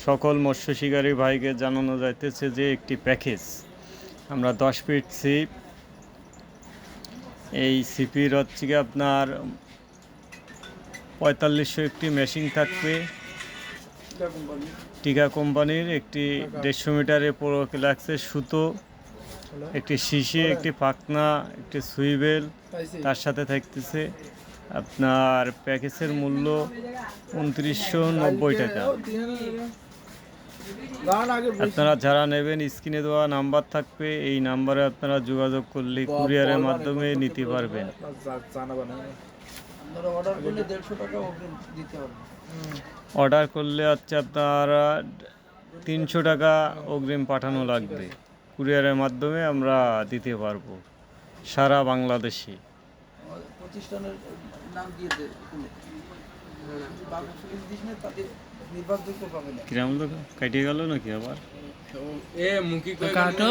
সকল মৎস্য শিকারী ভাইকে জানানো যাইতেছে যে একটি প্যাকেজ আমরা 10 ফিট ছিপ, এই ছিপির হচ্ছে কি আপনার 4500 একটি মেশিন থাকবে, টিকা কোম্পানির একটি 150 মিটারে প্রোক্লাক্সের সুতো, একটি শিশি, একটি পাখনা, একটি সুইবেল তার সাথে থাকতেছে। আপনার প্যাকেজের মূল্য 2990 টাকা। আপনারা যারা নেবেন স্ক্রিনে দেওয়া নাম্বার থাকবে, এই নাম্বারে আপনারা যোগাযোগ করলে কুরিয়ারের মাধ্যমে নিতে পারবেন। অর্ডার করলে হচ্ছে আপনারা 300 টাকা অগ্রিম পাঠানো লাগবে, কুরিয়ারের মাধ্যমে আমরা দিতে পারবো সারা বাংলাদেশে। প্রতিষ্ঠানের নাম দিয়ে দে কিরাম কাটিয়ে গেল নাকি আবার? এ মুখি কই কাটো